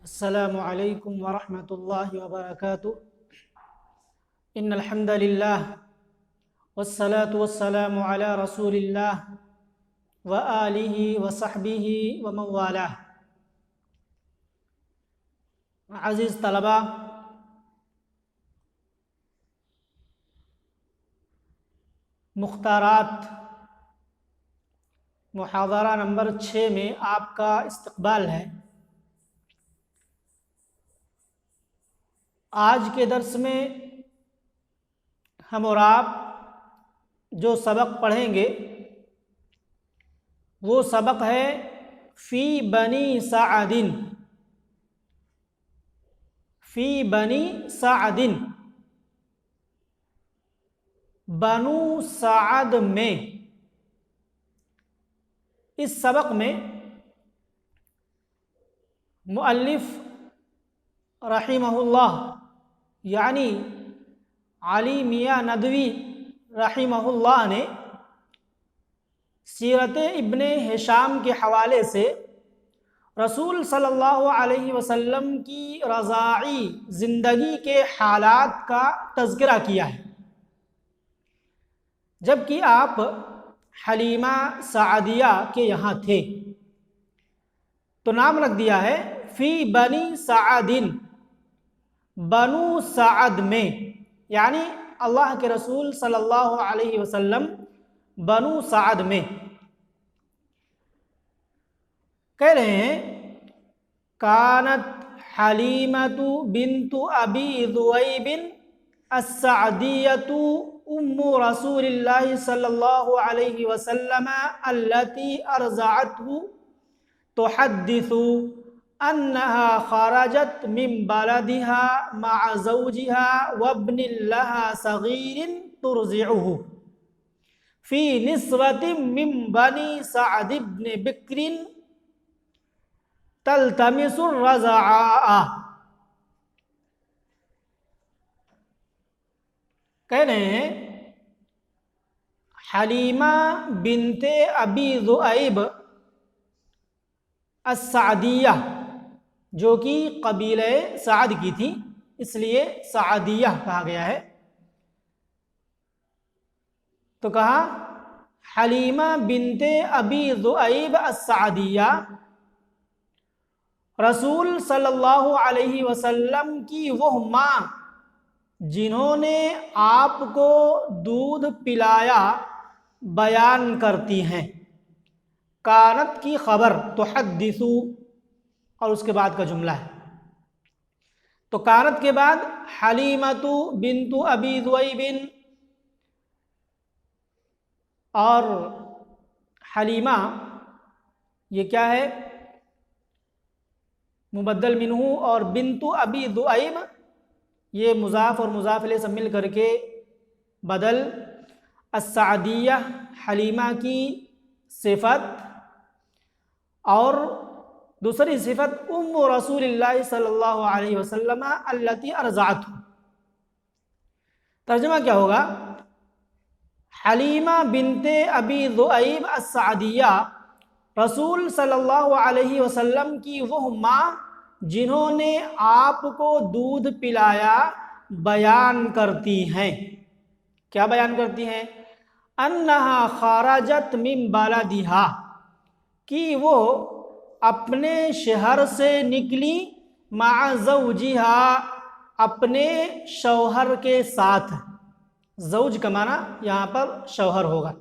السلام علیکم ورحمۃ اللہ وبرکاتہ ان الحمد للہ والصلاة والسلام علی رسول اللہ وآلہ وصحبہ ومن والاه۔ عزیز طلباء، مختارات محاضرہ نمبر 6 میں آپ کا استقبال ہے۔ آج کے درس میں ہم اور آپ جو سبق پڑھیں گے وہ سبق ہے فی بنی سعد۔ فی بنی سعد، بنو سعد میں۔ اس سبق میں مؤلف رحمہ اللہ یعنی علی میاں ندوی رحمہ اللہ نے سیرت ابن ہشام کے حوالے سے رسول صلی اللہ علیہ وسلم کی رضاعی زندگی کے حالات کا تذکرہ کیا ہے، جبکہ آپ حلیمہ سعدیہ کے یہاں تھے تو نام رکھ دیا ہے فی بنی سعد، بنو سعد میں، یعنی اللہ کے رسول صلی اللہ علیہ وسلم بنو سعد میں۔ کہہ رہے ہیں کانت حلیمۃ بنت ابی ذؤیب السعدیۃ ام رسول اللہ صلی اللہ علیہ وسلم التي ارضعته تحدث انها خرجت من بلدها مع زوجها وابن لها صغير ترضعه في نسوة من بني سعد بن بكر تلتمس الرضاعة۔ کہہ رہے ہیں حلیمہ بنت ابی ذؤیب السعدیہ، جو کہ قبیلہ سعد کی تھی، اس لیے سعدیہ کہا گیا ہے۔ تو کہا حلیمہ بنت ابی ذؤیب السعدیہ رسول صلی اللہ علیہ وسلم کی وہ ماں جنہوں نے آپ کو دودھ پلایا بیان کرتی ہیں۔ کانت کی خبر تحدث اور اس کے بعد کا جملہ ہے، تو کانت کے بعد حلیمۃ بنت ابی ذؤیب، اور حلیمہ یہ کیا ہے؟ مبدل منہ، اور بنت ابی ذؤیب یہ مضاف اور مضاف الیہ سے مل کر کے بدل، السعدیہ حلیمہ کی صفت، اور دوسری صفت ام رسول اللہ صلی اللہ علیہ وسلم التی ارضعته۔ ترجمہ کیا ہوگا؟ حلیمہ بنت ابی ذؤیب السعدیہ رسول صلی اللہ علیہ وسلم کی وہ ماں جنہوں نے آپ کو دودھ پلایا بیان کرتی ہیں۔ کیا بیان کرتی ہیں؟ انہا خرجت من بلدہا، کہ وہ اپنے شہر سے نکلی، مع زوجہا اپنے شوہر کے ساتھ۔ زوج کا معنی یہاں پر شوہر ہوگا،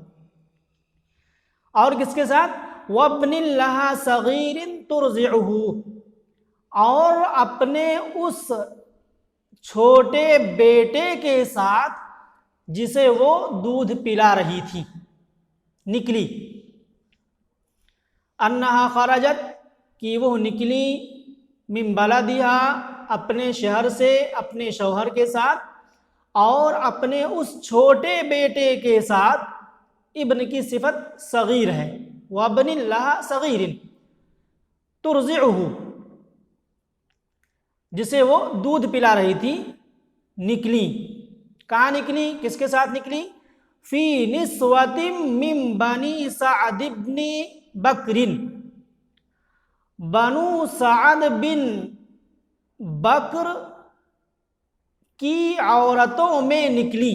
اور کس کے ساتھ؟ وابن لہا صغیر ترضعہ، اور اپنے اس چھوٹے بیٹے کے ساتھ جسے وہ دودھ پلا رہی تھی، نکلی۔ انہا خرجت، کہ وہ نکلی، من بلدہا اپنے شہر سے اپنے شوہر کے ساتھ، اور اپنے اس چھوٹے بیٹے کے ساتھ۔ ابن کی صفت صغیر ہے، وابن لہا صغیر ترضعہ، جسے وہ دودھ پلا رہی تھی، نکلی۔ کہاں نکلی؟ کس کے ساتھ نکلی؟ فی نسوۃ من بنی سعد بن بکر، بنو سعد بن بکر کی عورتوں میں نکلی،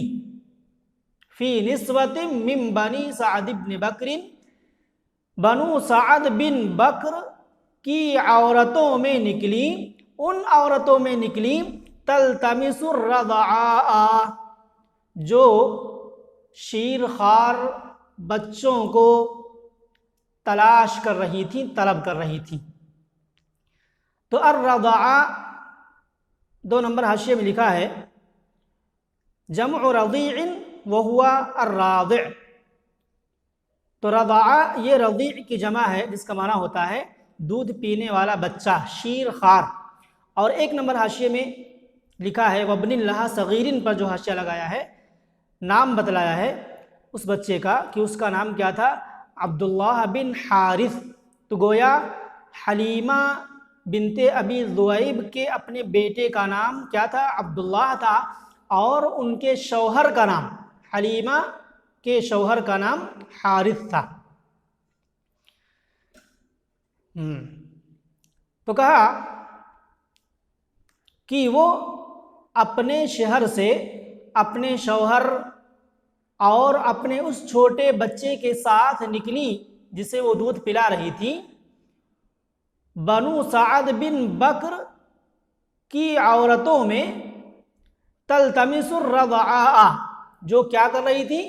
فی نسوۃ من بنی سعد بن بکر، بنو سعد بن بکر کی عورتوں میں نکلی، ان عورتوں میں نکلی تلتمس الرضعاء، جو شیرخوار بچوں کو تلاش کر رہی تھی، طلب کر رہی تھی۔ تو الرضعاء 2 نمبر حاشیے میں لکھا ہے جمع رضیع وہو الراضع، تو رضعاء یہ رضیع کی جمع ہے جس کا معنی ہوتا ہے دودھ پینے والا بچہ، شیر خوار۔ اور 1 نمبر حاشیے میں لکھا ہے وابن لہا صغیرن پر جو حاشیہ لگایا ہے، نام بتلایا ہے اس بچے کا کہ اس کا نام کیا تھا، عبداللہ بن حارث۔ تو گویا حلیمہ بنت ابی ذؤیب کے اپنے بیٹے کا نام کیا تھا، عبداللہ تھا، اور ان کے شوہر کا نام، حلیمہ کے شوہر کا نام حارث تھا۔ تو کہا کہ وہ اپنے شہر سے اپنے شوہر اور اپنے اس چھوٹے بچے کے ساتھ نکلی جسے وہ دودھ پلا رہی تھی، بنو سعد بن بکر کی عورتوں میں تلتمس الرضعاء، جو کیا کر رہی تھی،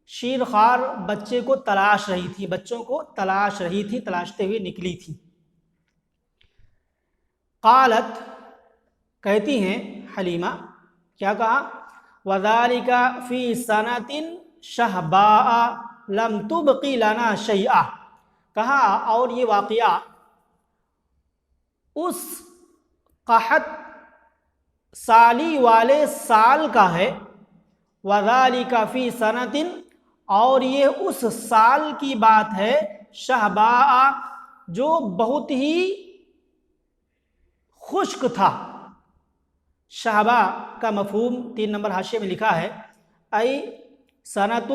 شیرخوار بچے کو تلاش رہی تھی، بچوں کو تلاش رہی تھی، تلاشتے ہوئے نکلی تھی۔ قالت، کہتی ہیں حلیمہ، کیا کہا، وَذَلِكَ فِي سَنَةٍ شَهْبَاءَ لَمْ تُبْقِ لَنَا شَيْئًا، کہا اور یہ واقعہ اس قحط سالی والے سال کا ہے، وَذَلِكَ فِي سَنَةٍ، اور یہ اس سال کی بات ہے، شَهْبَاء، جو بہت ہی خشک تھا۔ شہبا کا مفہوم 3 نمبر حاشیے میں لکھا ہے ای سنۃ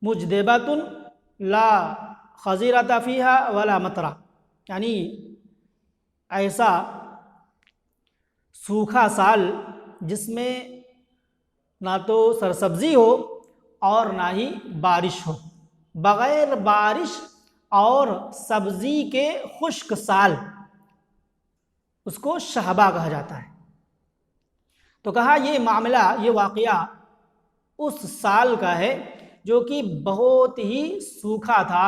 مجدبۃ لا خضرۃ فیہا ولا مطرہ، یعنی ایسا سوکھا سال جس میں نہ تو سرسبزی ہو اور نہ ہی بارش ہو، بغیر بارش اور سبزی کے خشک سال، اس کو شہبا کہا جاتا ہے۔ تو کہا یہ معاملہ، یہ واقعہ اس سال کا ہے جو کہ بہت ہی سوکھا تھا،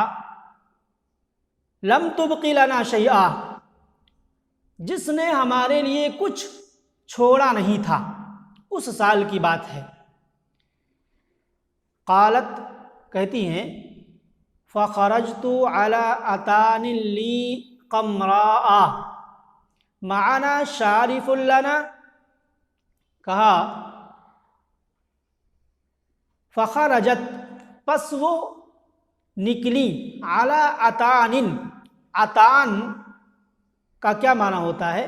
لم تبقی لنا شیئا، جس نے ہمارے لیے کچھ چھوڑا نہیں تھا، اس سال کی بات ہے۔ قالت، کہتی ہیں فخرجت علی اتان لی قمراء معنا شارف لنا، کہا فخرجت، پس وہ نکلی، علی اتان، اتان کا کیا معنی ہوتا ہے،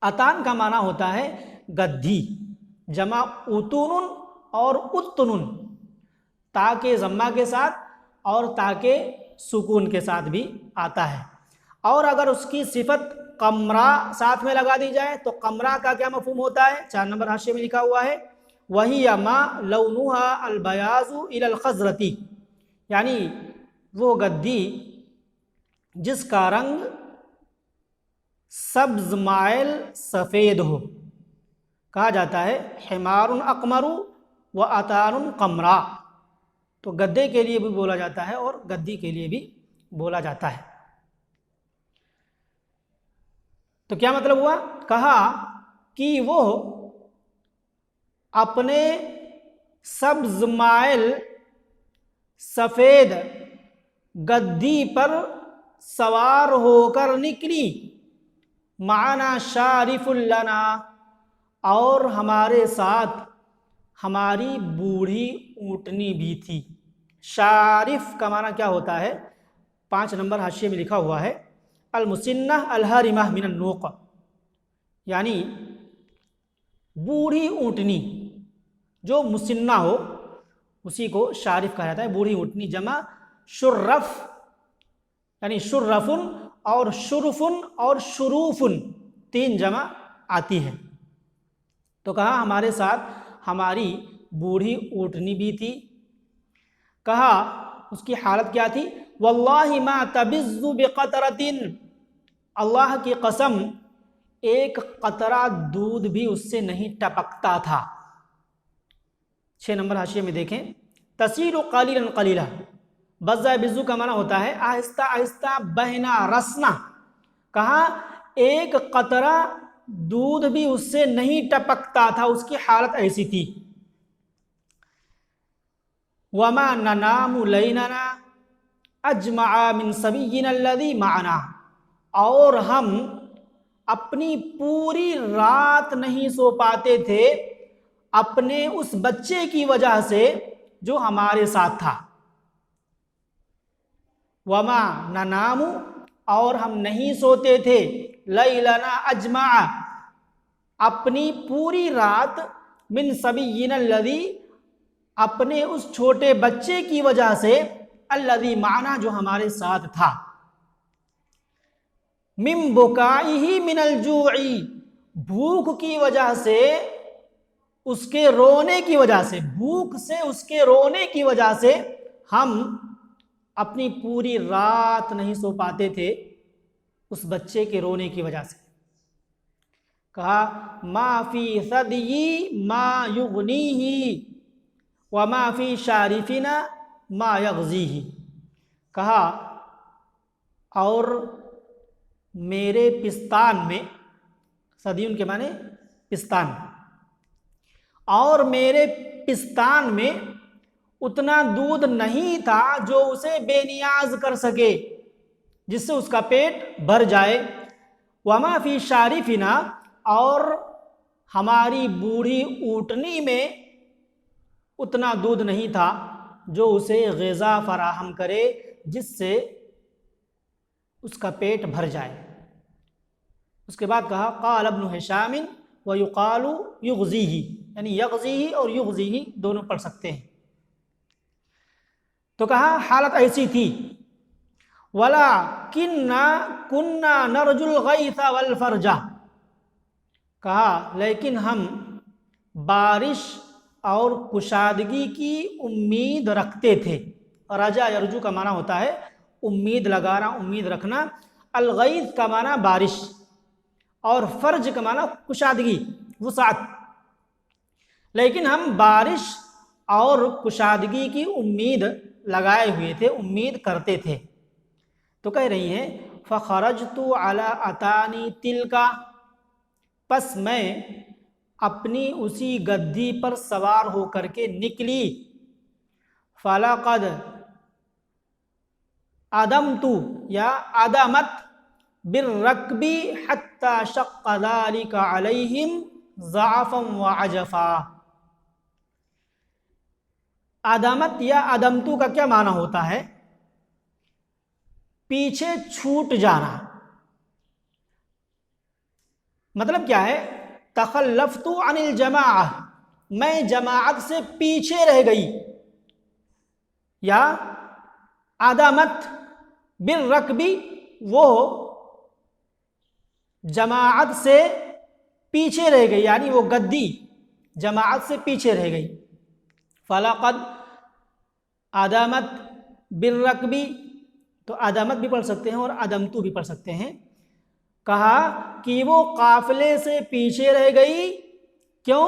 اتان کا معنی ہوتا ہے گدھی، جمع اتون اور اتن، تاکہ ضمہ کے ساتھ اور تاکہ سکون کے ساتھ بھی آتا ہے۔ اور اگر اس کی صفت قمرا ساتھ میں لگا دی جائے تو قمرا کا کیا مفہوم ہوتا ہے، 4 نمبر حاشیے میں لکھا ہوا ہے وَهِيَ مَا لَوْنُهَا الْبَيَاضُ إِلَى الْخَضْرَةِ، یعنی وہ گدھی جس کا رنگ سبز مائل سفید ہو، کہا جاتا ہے حمار اقمر و اتان قمرا، تو گدے کے لیے بھی بولا جاتا ہے اور گدھی کے لیے بھی بولا جاتا ہے۔ تو کیا مطلب ہوا، کہا کہ وہ اپنے سبز مائل سفید گدھی پر سوار ہو کر نکلی، معنا شارف لنا، اور ہمارے ساتھ ہماری بوڑھی اونٹنی بھی تھی۔ شارف کا معنی کیا ہوتا ہے، 5 نمبر حاشیے میں لکھا ہوا ہے المسنہ الحارمہ من النوق، یعنی بوڑھی اونٹنی جو مسنہ ہو اسی کو شارف کہا جاتا ہے، بوڑھی اونٹنی، جمع شرف، یعنی شرفن اور شرفن اور شروفن، 3 جمع آتی ہے۔ تو کہا ہمارے ساتھ ہماری بوڑھی اونٹنی بھی تھی۔ کہا اس کی حالت کیا تھی؟ واللہ ما تبز بقطرۃ، اللہ کی قسم ایک قطرہ دودھ بھی اس سے نہیں ٹپکتا تھا۔ 6 نمبر حاشیے میں دیکھیں، تسیل قلیلا قلیلا، بزا بزو کا معنی ہوتا ہے آہستہ آہستہ بہنا، رسنا۔ کہا ایک قطرہ دودھ بھی اس سے نہیں ٹپکتا تھا، اس کی حالت ایسی تھی۔ وما ننام لیننا اجمع من صبینا الذی معنا، اور ہم اپنی پوری رات نہیں سو پاتے تھے اپنے اس بچے کی وجہ سے جو ہمارے ساتھ تھا۔ وما ننام، اور ہم نہیں سوتے تھے، لیلنا اجمع، اپنی پوری رات، من صبینا الذی، اپنے اس چھوٹے بچے کی وجہ سے، الذی معنا، جو ہمارے ساتھ تھا، من بکائہ من الجوع، بھوک کی وجہ سے، اس کے رونے کی وجہ سے، بھوک سے اس کے رونے کی وجہ سے ہم اپنی پوری رات نہیں سو پاتے تھے اس بچے کے رونے کی وجہ سے۔ کہا ما فی ثدی ما یغنیہ وما فی شارفنا ما یغزیہ، کہا اور میرے پستان میں، صدیون کے معنی پستان، اور میرے پستان میں اتنا دودھ نہیں تھا جو اسے بے نیاز کر سکے، جس سے اس کا پیٹ بھر جائے۔ وما فی شارفنا، اور ہماری بوڑھی اونٹنی میں اتنا دودھ نہیں تھا جو اسے غذا فراہم کرے جس سے اس کا پیٹ بھر جائے۔ اس کے بعد کہا قال ابن ہشام ویقال یغزیہ، یعنی یغزیہ اور یغزیہ دونوں پڑھ سکتے ہیں۔ تو کہا حالت ایسی تھی، وَلَكِنَّا كُنَّا نَرْجُو الْغَيْثَ وَالْفَرْجَ، کہا لیکن ہم بارش اور کشادگی کی امید رکھتے تھے۔ رجا یرجو کا معنی ہوتا ہے امید لگانا، امید رکھنا۔ الغیث کا معنی بارش، اور فرج کا معنی کشادگی، وسعت۔ لیکن ہم بارش اور کشادگی کی امید لگائے ہوئے تھے، امید کرتے تھے۔ تو کہہ رہی ہیں فخرجت علی اتانی تلکا، پس میں اپنی اسی گدھی پر سوار ہو کر کے نکلی۔ فلقد ادمت یا ادمت بالرکب حتی شق ذلک علیہم ضعفا وعجفا۔ ادمت یا ادمتو کا کیا معنی ہوتا ہے؟ پیچھے چھوٹ جانا۔ مطلب کیا ہے؟ تخلفت عن الجماعہ، میں جماعت سے پیچھے رہ گئی، یا ادمت بالرکبی، وہ جماعت سے پیچھے رہ گئی، یعنی وہ گدی جماعت سے پیچھے رہ گئی۔ فلقد ادمت بالرکبی، تو ادمت بھی پڑھ سکتے ہیں اور ادمتو بھی پڑھ سکتے ہیں۔ کہا کہ وہ قافلے سے پیچھے رہ گئی، کیوں؟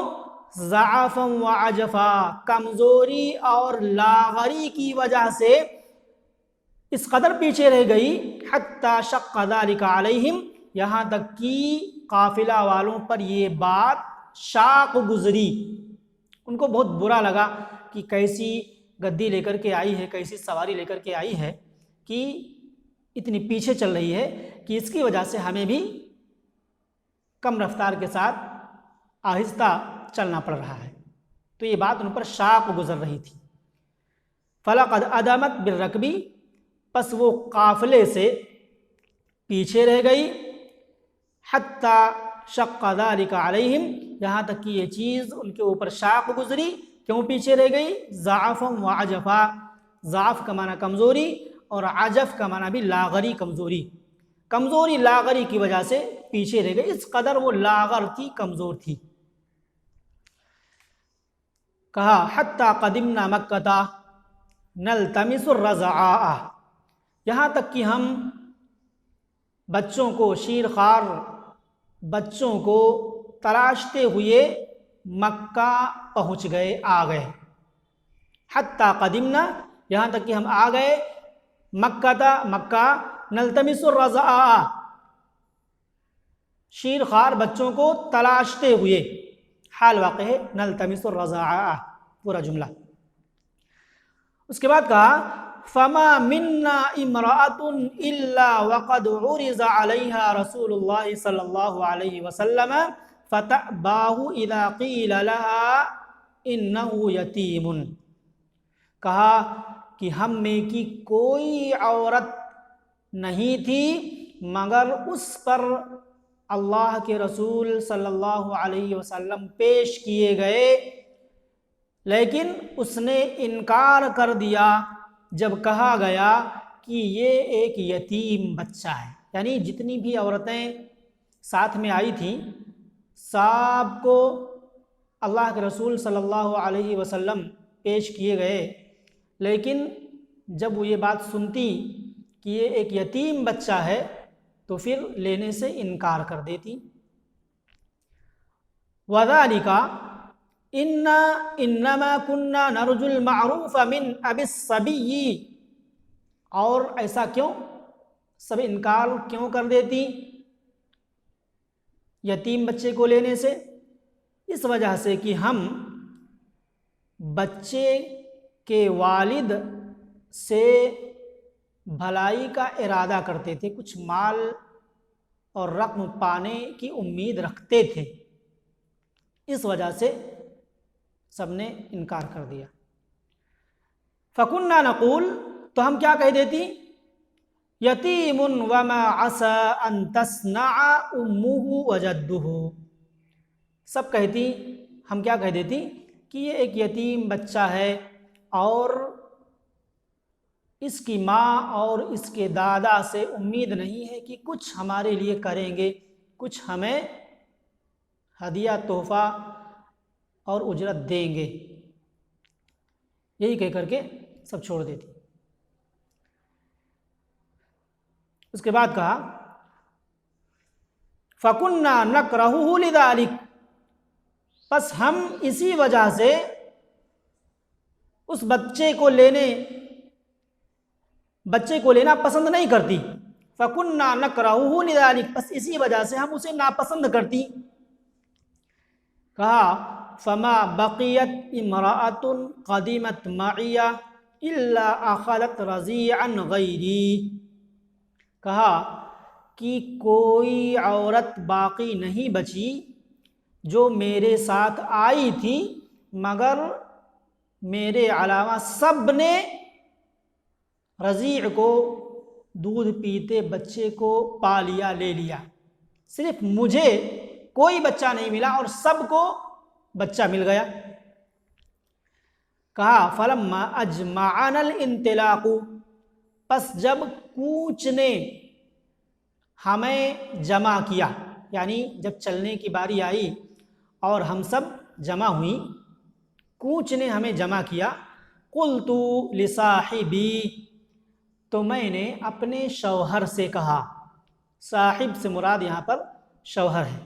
ضعفا وعجفا، کمزوری اور لاغری کی وجہ سے اس قدر پیچھے رہ گئی، حتی شق ذلک علیہم، یہاں تک کہ قافلہ والوں پر یہ بات شاق گزری، ان کو بہت برا لگا کہ کیسی گدی لے کر کے آئی ہے، کیسی سواری لے کر کے آئی ہے کہ اتنی پیچھے چل رہی ہے کہ اس کی وجہ سے ہمیں بھی کم رفتار کے ساتھ آہستہ چلنا پڑ رہا ہے۔ تو یہ بات ان پر شاق گزر رہی تھی۔ فلقد ادمت بالرکبی، پس وہ قافلے سے پیچھے رہ گئی، حتی شق ذلک علیہم، یہاں تک کہ یہ چیز ان کے اوپر شاق گزری۔ کیوں پیچھے رہ گئی؟ ضعفا وعجفا، ضعف کا معنی کمزوری، اور عجف کا معنی بھی لاغری، کمزوری۔ کمزوری لاغری کی وجہ سے پیچھے رہ گئی، اس قدر وہ لاغر تھی، کمزور تھی۔ کہا حتی قدمنا مکہ نلتمس الرضعاء، یہاں تک کہ ہم بچوں کو، شیرخوار بچوں کو تلاشتے ہوئے مکہ پہنچ گئے، آ گئے۔ حتی قدمنا، یہاں تک کہ ہم آ گئے مکہ نلتمس الرضعاء، شیرخوار بچوں کو تلاشتے ہوئے، حال واقع ہے نلتمس الرضعاء پورا جملہ۔ اس کے بعد کہا فما منا امرأة الا وقد عرض عليها رسول الله صلی اللہ علیہ وسلم فتأباه اذا قیل لها انه یتیم، کہا کہ ہم میں کی کوئی عورت نہیں تھی مگر اس پر اللہ کے رسول صلی اللہ علیہ وسلم پیش کیے گئے، لیکن اس نے انکار کر دیا جب کہا گیا کہ یہ ایک یتیم بچہ ہے۔ یعنی جتنی بھی عورتیں ساتھ میں آئی تھیں سب کو اللہ کے رسول صلی اللہ علیہ وسلم پیش کیے گئے، لیکن جب وہ یہ بات سنتی کہ یہ ایک یتیم بچہ ہے تو پھر لینے سے انکار کر دیتی۔ وَذَلِكَ انما كنا نرجو المعروف من ابی الصبی، اور ایسا کیوں، سب انکار کیوں کر دیتی یتیم بچے کو لینے سے؟ اس وجہ سے کہ ہم بچے کے والد سے بھلائی کا ارادہ کرتے تھے، کچھ مال اور رقم پانے کی امید رکھتے تھے، اس وجہ سے سب نے انکار کر دیا۔ فَكُنَّا نَقُول، تو ہم کیا کہہ دیتی، یتیم وما عسى ان تصنع امه وجده، سب کہتی، ہم کیا کہہ دیتی کہ یہ ایک یتیم بچہ ہے اور اس کی ماں اور اس کے دادا سے امید نہیں ہے کہ کچھ ہمارے لیے کریں گے، کچھ ہمیں ہدیہ تحفہ اور اجرت دیں گے، یہی کہہ کر کے سب چھوڑ دیتی۔ اس کے بعد کہا فَكُنَّا نَكْرَهُهُ لِذَلِكَ، پس ہم اسی وجہ سے اس بچے کو لینا پسند نہیں کرتی۔ فَكُنَّا نَكْرَهُهُ لِذَلِكَ، پس اسی وجہ سے ہم اسے ناپسند کرتی۔ کہا فما بقیت امرأۃ قدمت معی الا اخذت رضیعا غیری، کہا کہ کوئی عورت باقی نہیں بچی جو میرے ساتھ آئی تھی مگر میرے علاوہ سب نے رضیع کو، دودھ پیتے بچے کو پا لیا، لے لیا، صرف مجھے کوئی بچہ نہیں ملا اور سب کو بچہ مل گیا۔ کہا فلما اجمعنا الانطلاق، پس جب کوچ نے ہمیں جمع کیا، یعنی جب چلنے کی باری آئی اور ہم سب جمع ہوئی، کوچ نے ہمیں جمع کیا، قلت لصاحبی، تو میں نے اپنے شوہر سے کہا، صاحب سے مراد یہاں پر شوہر ہے۔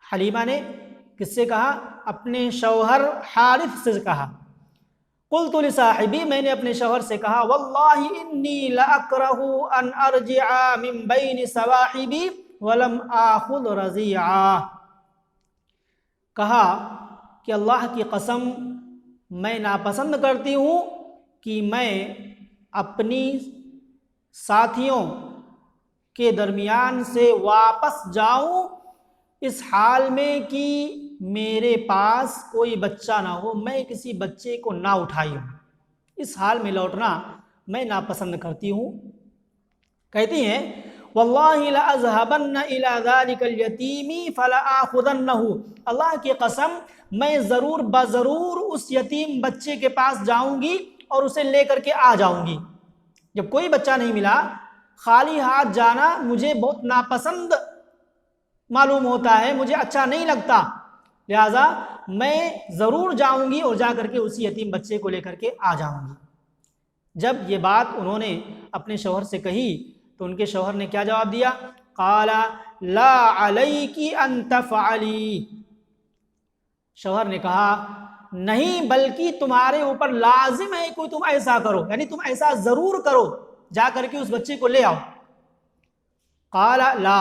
حلیمہ نے کس سے کہا؟ اپنے شوہر حارث سے کہا۔ قلت لصاحبی، میں نے اپنے شوہر سے کہا، واللہ انی لاکرہ ان ارجع من بین صواحبی ولم آخذ رضیعا، کہا کہ اللہ کی قسم میں ناپسند کرتی ہوں کہ میں اپنی ساتھیوں کے درمیان سے واپس جاؤں اس حال میں کہ میرے پاس کوئی بچہ نہ ہو، میں کسی بچے کو نہ اٹھائی ہوں، اس حال میں لوٹنا میں ناپسند کرتی ہوں۔ کہتی ہیں واللہ لأذهبن الى ذلك اليتیم فلآخذنه، اللہ کی قسم میں ضرور بضرور اس یتیم بچے کے پاس جاؤں گی اور اسے لے کر کے آ جاؤں گی۔ جب کوئی بچہ نہیں ملا خالی ہاتھ جانا مجھے بہت ناپسند معلوم ہوتا ہے، مجھے اچھا نہیں لگتا، لہٰذا میں ضرور جاؤں گی اور جا کر کے اسی یتیم بچے کو لے کر کے آ جاؤں گی۔ جب یہ بات انہوں نے اپنے شوہر سے کہی تو ان کے شوہر نے کیا جواب دیا؟ قال لا علیک ان تفعلی، شوہر نے کہا نہیں بلکہ تمہارے اوپر لازم ہے کہ تم ایسا کرو، یعنی تم ایسا ضرور کرو، جا کر کے اس بچے کو لے آؤ۔ قال لا،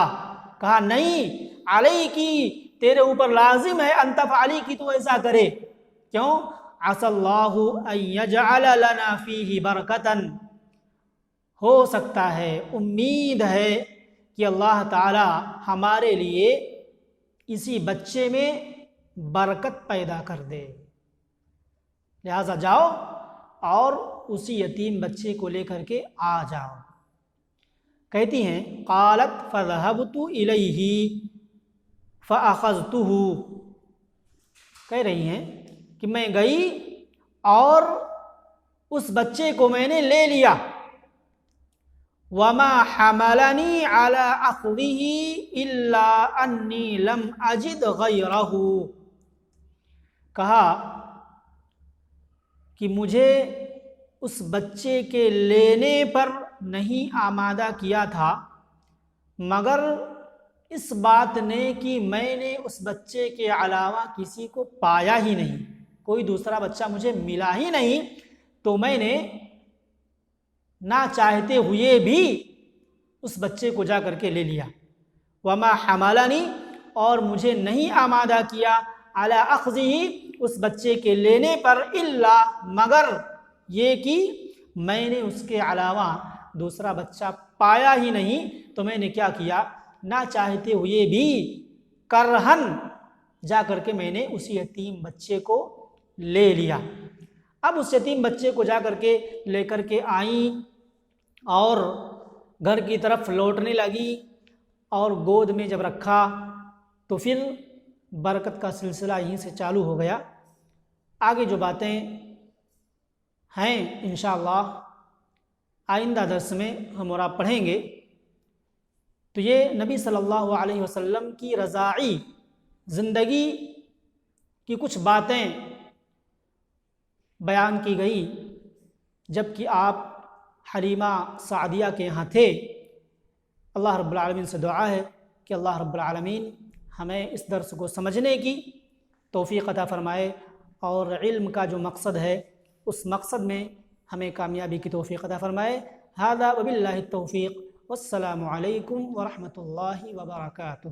کہا نہیں، علیکی، تیرے اوپر لازم ہے، ان تفعلی، کی تو ایسا کرے۔ کیوں؟ عسى اللہ ان یجعل لنا فیہ برکتا، ہو سکتا ہے، امید ہے کہ اللہ تعالی ہمارے لیے اسی بچے میں برکت پیدا کر دے، لہذا جاؤ اور اسی یتیم بچے کو لے کر کے آ جاؤ۔ کہتی ہیں قالت فذهبت الیہ فاخذتہ، کہہ رہی ہیں کہ میں گئی اور اس بچے کو میں نے لے لیا۔ وما حملنی علی اخذہ الا انی لم اجد غیرہ، کہا کہ مجھے اس بچے کے لینے پر نہیں آمادہ کیا تھا مگر اس بات نے کہ میں نے اس بچے کے علاوہ کسی کو پایا ہی نہیں، کوئی دوسرا بچہ مجھے ملا ہی نہیں، تو میں نے نہ چاہتے ہوئے بھی اس بچے کو جا کر کے لے لیا۔ وما حملنی، اور مجھے نہیں آمادہ کیا، علی اخذہ، اس بچے کے لینے پر، الا، مگر یہ کہ میں نے اس کے علاوہ دوسرا بچہ پایا ہی نہیں، تو میں نے کیا کیا، نہ چاہتے ہوئے بھی کرہن جا کر کے میں نے اسی یتیم بچے کو لے لیا۔ اب اس یتیم بچے کو جا کر کے لے کر کے آئیں اور گھر کی طرف لوٹنے لگی، اور گود میں جب رکھا تو پھر برکت کا سلسلہ یہیں سے چالو ہو گیا۔ آگے جو باتیں ہیں انشاءاللہ آئندہ درس میں ہم اور آپ پڑھیں گے۔ تو یہ نبی صلی اللہ علیہ وسلم کی رضاعی زندگی کی کچھ باتیں بیان کی گئی جب کہ آپ حلیمہ سعدیہ کے یہاں تھے۔ اللہ رب العالمین سے دعا ہے کہ اللہ رب العالمین ہمیں اس درس کو سمجھنے کی توفیق عطا فرمائے، اور علم کا جو مقصد ہے اس مقصد میں ہمیں کامیابی کی توفیق عطا فرمائے۔ ھذا وباللہ التوفیق، والسلام علیکم ورحمۃ اللہ وبرکاتہ۔